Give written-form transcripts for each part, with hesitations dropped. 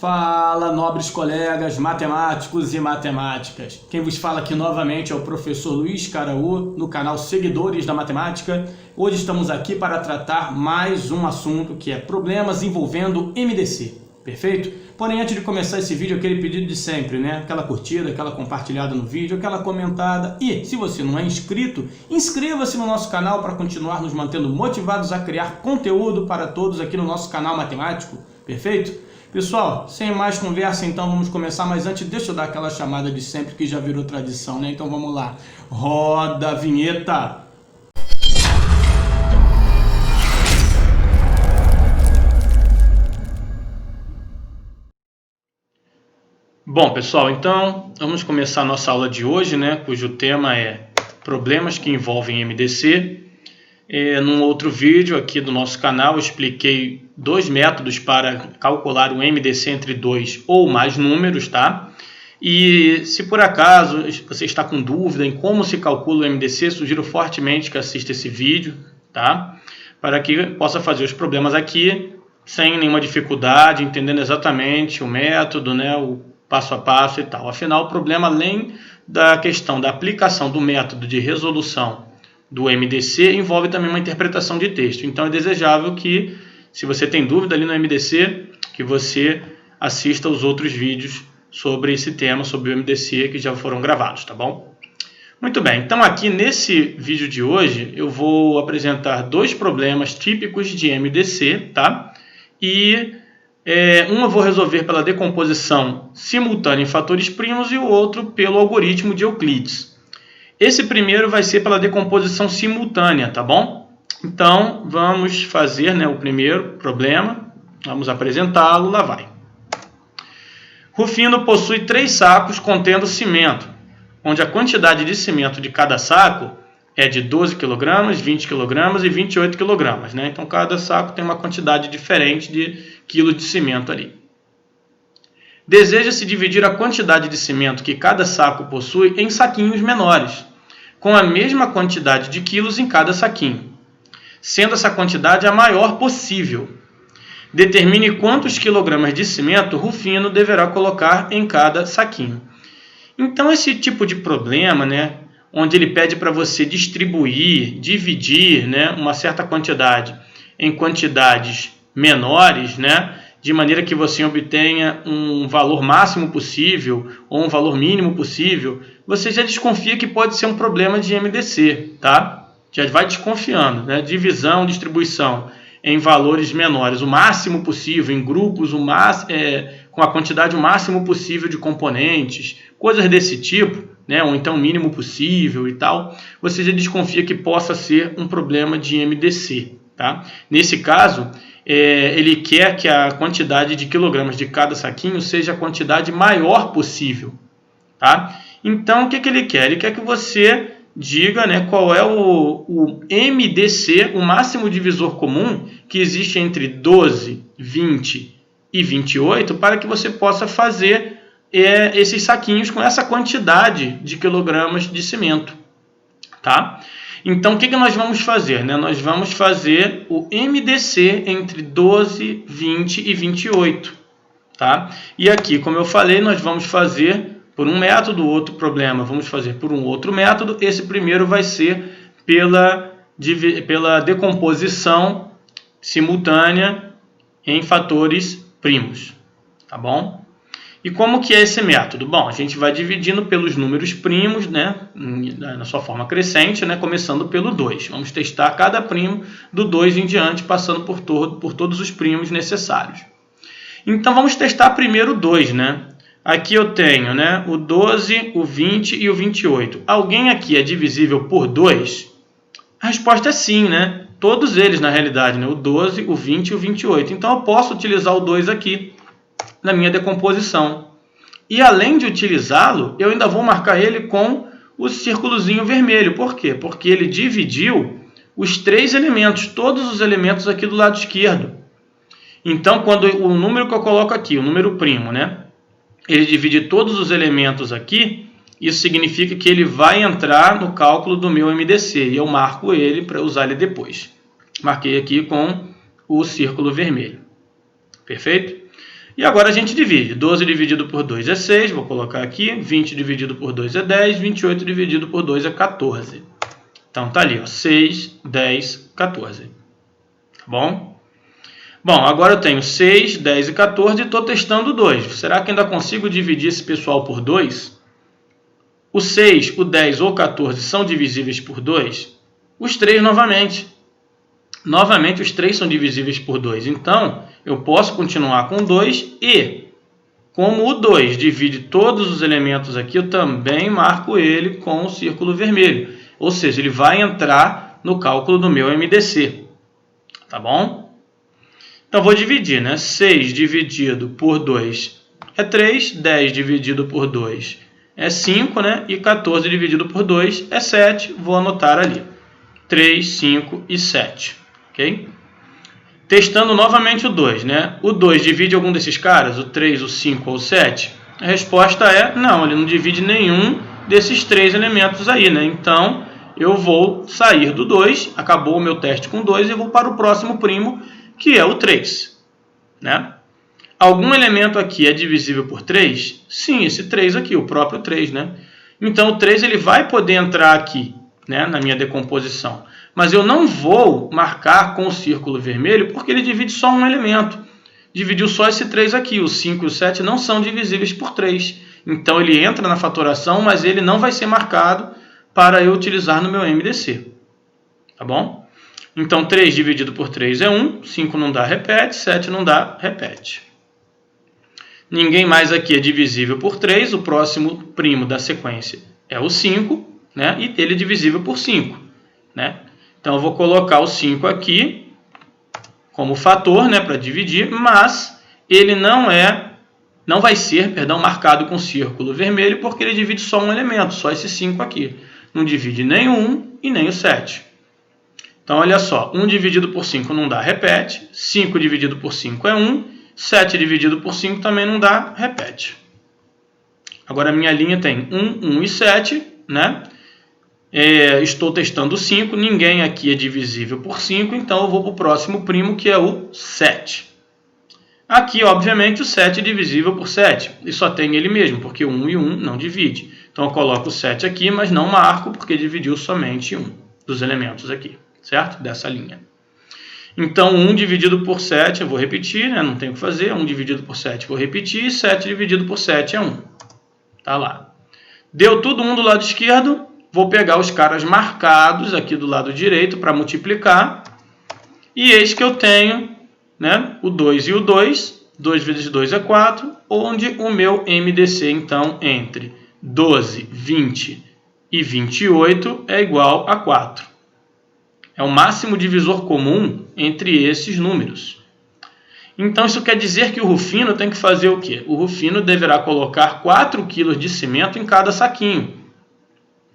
Fala, nobres colegas matemáticos e matemáticas. Quem vos fala aqui novamente é o professor Luiz Caraú, no canal Seguidores da Matemática. Hoje estamos aqui para tratar mais um assunto que é problemas envolvendo MDC, perfeito? Porém, antes de começar esse vídeo, aquele pedido de sempre, né? Aquela curtida, aquela compartilhada no vídeo, aquela comentada. E, se você não é inscrito, inscreva-se no nosso canal para continuar nos mantendo motivados a criar conteúdo para todos aqui no nosso canal matemático, perfeito? Pessoal, sem mais conversa, então vamos começar, mas antes deixa eu dar aquela chamada de sempre que já virou tradição, né? Então vamos lá, roda a vinheta! Bom, pessoal, então vamos começar a nossa aula de hoje, né? Cujo tema é problemas que envolvem MDC. Num outro vídeo aqui do nosso canal eu expliquei dois métodos para calcular o MDC entre dois ou mais números, tá? E se por acaso você está com dúvida em como se calcula o MDC, sugiro fortemente que assista esse vídeo, tá? Para que possa fazer os problemas aqui sem nenhuma dificuldade, entendendo exatamente o método, né? O passo a passo e tal. Afinal, o problema, além da questão da aplicação do método de resolução do MDC, envolve também uma interpretação de texto. Então é desejável que, se você tem dúvida ali no MDC, que você assista os outros vídeos sobre esse tema, sobre o MDC, que já foram gravados, tá bom? Muito bem, então aqui nesse vídeo de hoje eu vou apresentar dois problemas típicos de MDC, tá? E um eu vou resolver pela decomposição simultânea em fatores primos e o outro pelo algoritmo de Euclides. Esse primeiro vai ser pela decomposição simultânea, tá bom? Então, vamos fazer, né, o primeiro problema. Vamos apresentá-lo, lá vai. Rufino possui 3 sacos contendo cimento, onde a quantidade de cimento de cada saco é de 12 kg, 20 kg e 28 kg, né? Então, cada saco tem uma quantidade diferente de quilos de cimento ali. Deseja-se dividir a quantidade de cimento que cada saco possui em saquinhos menores, com a mesma quantidade de quilos em cada saquinho, sendo essa quantidade a maior possível. Determine quantos quilogramas de cimento Rufino deverá colocar em cada saquinho. Então, esse tipo de problema, né, onde ele pede para você distribuir, dividir, né, uma certa quantidade em quantidades menores, né, de maneira que você obtenha um valor máximo possível ou um valor mínimo possível, você já desconfia que pode ser um problema de MDC, tá? Já vai desconfiando, né? Divisão, distribuição em valores menores, o máximo possível, em grupos, com a quantidade o máximo possível de componentes, coisas desse tipo, né? Ou então o mínimo possível e tal, você já desconfia que possa ser um problema de MDC, tá? Nesse caso, ele quer que a quantidade de quilogramas de cada saquinho seja a quantidade maior possível, tá? Então, o que ele quer? Ele quer que você diga, né, qual é o MDC, o máximo divisor comum que existe entre 12, 20 e 28, para que você possa fazer esses saquinhos com essa quantidade de quilogramas de cimento, tá? Então, o que nós vamos fazer, né? Nós vamos fazer o MDC entre 12, 20 e 28, tá? E aqui, como eu falei, nós vamos fazer por um método, outro problema vamos fazer por um outro método. Esse primeiro vai ser pela decomposição simultânea em fatores primos, tá bom? E como que é esse método? Bom, a gente vai dividindo pelos números primos, né, na sua forma crescente, né, começando pelo 2. Vamos testar cada primo do 2 em diante, passando por todos os primos necessários. Então, vamos testar primeiro o 2, né? Aqui eu tenho, né, o 12, o 20 e o 28. Alguém aqui é divisível por 2? A resposta é sim, né? Todos eles, na realidade, né? O 12, o 20 e o 28. Então, eu posso utilizar o 2 aqui na minha decomposição. E além de utilizá-lo, eu ainda vou marcar ele com o círculozinho vermelho. Por quê? Porque ele dividiu os 3 elementos, todos os elementos aqui do lado esquerdo. Então, quando o número que eu coloco aqui, o número primo, né, ele divide todos os elementos aqui, isso significa que ele vai entrar no cálculo do meu MDC. E eu marco ele para usar ele depois. Marquei aqui com o círculo vermelho. Perfeito? E agora a gente divide. 12 dividido por 2 é 6, vou colocar aqui. 20 dividido por 2 é 10, 28 dividido por 2 é 14. Então tá ali, ó, 6, 10, 14. Tá bom? Bom, agora eu tenho 6, 10 e 14 e estou testando 2. Será que ainda consigo dividir esse pessoal por 2? O 6, o 10 ou o 14 são divisíveis por 2? Os 3 novamente. Novamente os 3 são divisíveis por 2. Então, eu posso continuar com 2 e, como o 2 divide todos os elementos aqui, eu também marco ele com o círculo vermelho. Ou seja, ele vai entrar no cálculo do meu MDC. Tá bom? Então, vou dividir, né? 6 dividido por 2 é 3, 10 dividido por 2 é 5, né? E 14 dividido por 2 é 7. Vou anotar ali. 3, 5 e 7. Ok? Testando novamente o 2, né? O 2 divide algum desses caras? O 3, o 5 ou o 7? A resposta é não, ele não divide nenhum desses 3 elementos aí, né? Então, eu vou sair do 2, acabou o meu teste com 2 e vou para o próximo primo, que é o 3, né? Algum elemento aqui é divisível por 3? Sim, esse 3 aqui, o próprio 3, né? Então, o 3 ele vai poder entrar aqui, né, na minha decomposição. Mas eu não vou marcar com o círculo vermelho porque ele divide só um elemento. Dividiu só esse 3 aqui. O 5 e o 7 não são divisíveis por 3. Então, ele entra na fatoração, mas ele não vai ser marcado para eu utilizar no meu MDC. Tá bom? Então, 3 dividido por 3 é 1. 5 não dá, repete. 7 não dá, repete. Ninguém mais aqui é divisível por 3. O próximo primo da sequência é o 5. Né? E ele é divisível por 5. Né? Então, eu vou colocar o 5 aqui como fator, né, para dividir, mas ele não vai ser, marcado com círculo vermelho, porque ele divide só um elemento, só esse 5 aqui. Não divide nem o 1 e nem o 7. Então, olha só, 1 dividido por 5 não dá, repete. 5 dividido por 5 é 1. 7 dividido por 5 também não dá, repete. Agora, a minha linha tem 1, 1 e 7, né? Estou testando 5, ninguém aqui é divisível por 5, então eu vou para o próximo primo, que é o 7. Aqui, obviamente, o 7 é divisível por 7, e só tem ele mesmo, porque 1 e 1 não divide. Então, eu coloco o 7 aqui, mas não marco, porque dividiu somente um dos elementos aqui, certo? Dessa linha. Então, 1 dividido por 7, eu vou repetir, né? Não tenho o que fazer, 1 dividido por 7, vou repetir, e 7 dividido por 7 é 1. Tá lá. Deu tudo 1 do lado esquerdo. Vou pegar os caras marcados aqui do lado direito para multiplicar. E eis que eu tenho, né, o 2 e o 2. 2 vezes 2 é 4. Onde o meu MDC, então, entre 12, 20 e 28 é igual a 4. É o máximo divisor comum entre esses números. Então, isso quer dizer que o Rufino tem que fazer o quê? O Rufino deverá colocar 4 kg de cimento em cada saquinho.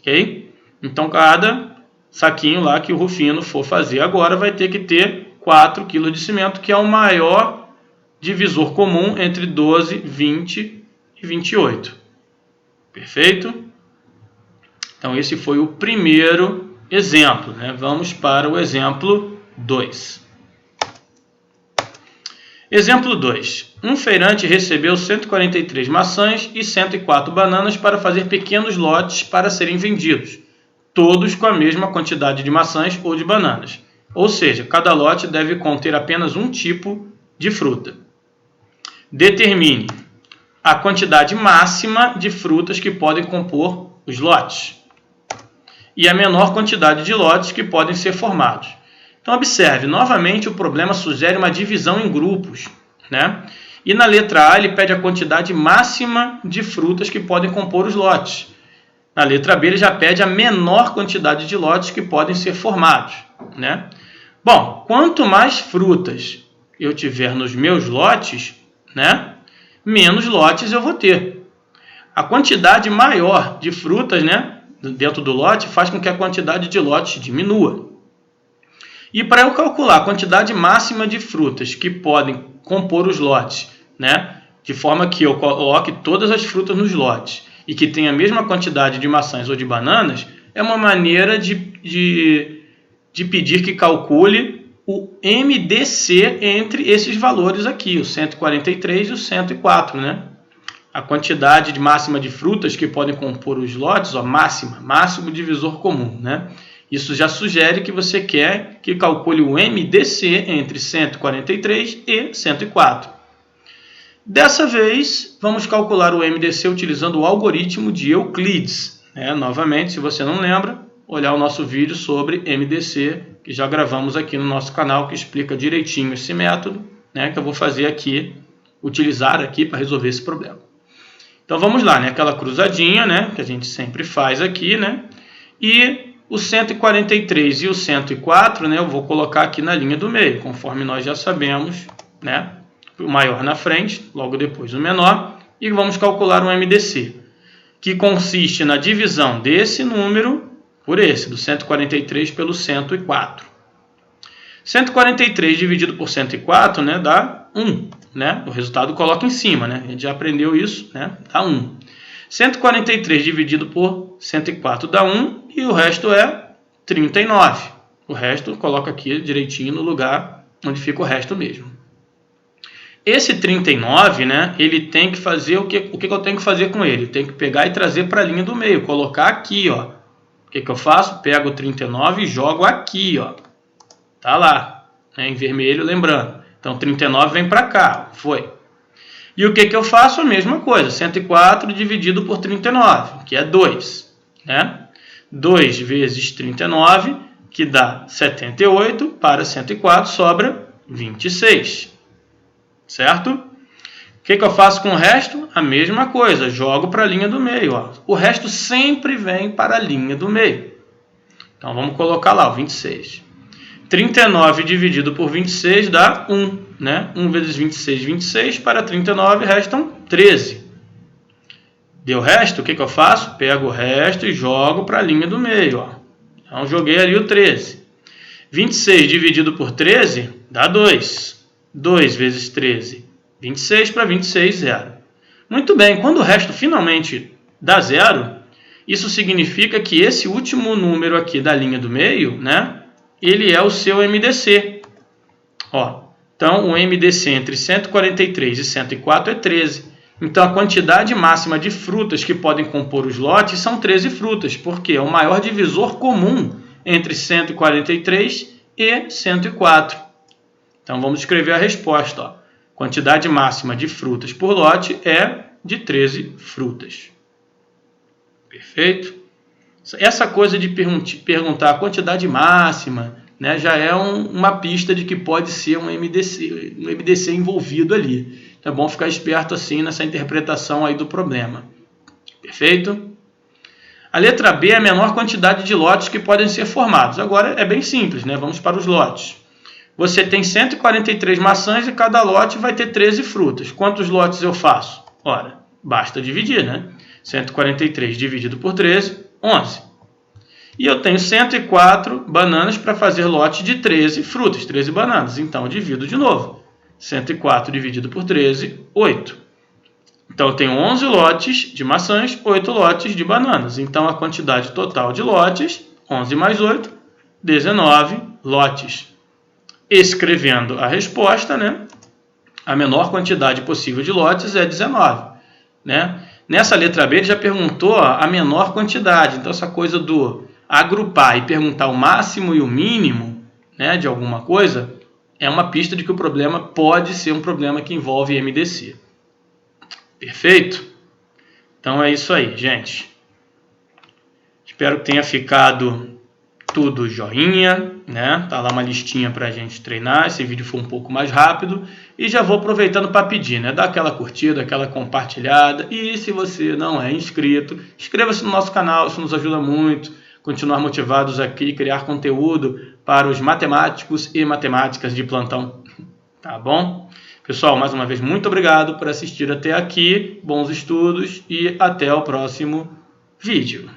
Ok? Então, cada saquinho lá que o Rufino for fazer agora vai ter que ter 4 kg de cimento, que é o maior divisor comum entre 12, 20 e 28. Perfeito? Então, esse foi o primeiro exemplo, né? Vamos para o exemplo 2. Exemplo 2. Um feirante recebeu 143 maçãs e 104 bananas para fazer pequenos lotes para serem vendidos, todos com a mesma quantidade de maçãs ou de bananas. Ou seja, cada lote deve conter apenas um tipo de fruta. Determine a quantidade máxima de frutas que podem compor os lotes e a menor quantidade de lotes que podem ser formados. Então, observe, novamente o problema sugere uma divisão em grupos, né? E na letra A ele pede a quantidade máxima de frutas que podem compor os lotes. Na letra B ele já pede a menor quantidade de lotes que podem ser formados, né? Bom, quanto mais frutas eu tiver nos meus lotes, né, menos lotes eu vou ter. A quantidade maior de frutas, né, dentro do lote faz com que a quantidade de lotes diminua. E para eu calcular a quantidade máxima de frutas que podem compor os lotes, né, de forma que eu coloque todas as frutas nos lotes e que tenha a mesma quantidade de maçãs ou de bananas, é uma maneira de pedir que calcule o MDC entre esses valores aqui, o 143 e o 104, né? A quantidade de máxima de frutas que podem compor os lotes, ó, máximo divisor comum, né? Isso já sugere que você quer que calcule o MDC entre 143 e 104. Dessa vez, vamos calcular o MDC utilizando o algoritmo de Euclides. Novamente, se você não lembra, olhar o nosso vídeo sobre MDC, que já gravamos aqui no nosso canal, que explica direitinho esse método, né, que eu vou fazer aqui, utilizar aqui para resolver esse problema. Então vamos lá, né, aquela cruzadinha, né, que a gente sempre faz aqui, né, e o 143 e o 104, né, eu vou colocar aqui na linha do meio, conforme nós já sabemos, né, o maior na frente, logo depois o menor, e vamos calcular o MDC, que consiste na divisão desse número por esse, do 143 pelo 104. 143 dividido por 104, né, dá 1. Né? O resultado coloca em cima. Né? A gente já aprendeu isso. Né? Dá 1. 143 dividido por 104 dá 1. E o resto é 39. O resto coloca aqui direitinho no lugar onde fica o resto mesmo. Esse 39, né, ele tem que fazer o que eu tenho que fazer com ele? Eu tenho que pegar e trazer para a linha do meio. Colocar aqui, ó. O que eu faço? Pego o 39 e jogo aqui, ó. Tá lá, né, em vermelho, lembrando. Então, 39 vem para cá, foi. E o que eu faço? A mesma coisa, 104 dividido por 39, que é 2. Né? 2 vezes 39, que dá 78, para 104 sobra 26. Certo? O que eu faço com o resto? A mesma coisa, jogo para a linha do meio. Ó. O resto sempre vem para a linha do meio. Então, vamos colocar lá o 26. 39 dividido por 26 dá 1. Né? 1 vezes 26, 26. Para 39 restam 13. Deu o resto? O que eu faço? Pego o resto e jogo para a linha do meio. Ó. Então, joguei ali o 13. 26 dividido por 13 dá 2. 2 vezes 13, 26 para 26, 0. Muito bem, quando o resto finalmente dá 0, isso significa que esse último número aqui da linha do meio, né, ele é o seu MDC. Ó, então, o MDC entre 143 e 104 é 13. Então, a quantidade máxima de frutas que podem compor os lotes são 13 frutas, porque é o maior divisor comum entre 143 e 104. Então, vamos escrever a resposta. Ó. Quantidade máxima de frutas por lote é de 13 frutas. Perfeito? Essa coisa de perguntar a quantidade máxima, né, já é uma pista de que pode ser um MDC envolvido ali. Então, é bom ficar esperto assim nessa interpretação aí do problema. Perfeito? A letra B é a menor quantidade de lotes que podem ser formados. Agora é bem simples, né? Vamos para os lotes. Você tem 143 maçãs e cada lote vai ter 13 frutas. Quantos lotes eu faço? Ora, basta dividir, né? 143 dividido por 13, 11. E eu tenho 104 bananas para fazer lote de 13 frutas, 13 bananas. Então, eu divido de novo. 104 dividido por 13, 8. Então, eu tenho 11 lotes de maçãs, 8 lotes de bananas. Então, a quantidade total de lotes, 11 mais 8, 19 lotes. Escrevendo a resposta, né? A menor quantidade possível de lotes é 19. Né? Nessa letra B, ele já perguntou a menor quantidade. Então, essa coisa do agrupar e perguntar o máximo e o mínimo, né, de alguma coisa é uma pista de que o problema pode ser um problema que envolve MDC. Perfeito? Então, é isso aí, gente. Espero que tenha ficado tudo joinha, né? Tá lá uma listinha pra gente treinar. Esse vídeo foi um pouco mais rápido. E já vou aproveitando para pedir, né? Dá aquela curtida, aquela compartilhada. E se você não é inscrito, inscreva-se no nosso canal, isso nos ajuda muito. Continuar motivados aqui, criar conteúdo para os matemáticos e matemáticas de plantão. Tá bom? Pessoal, mais uma vez, muito obrigado por assistir até aqui. Bons estudos e até o próximo vídeo.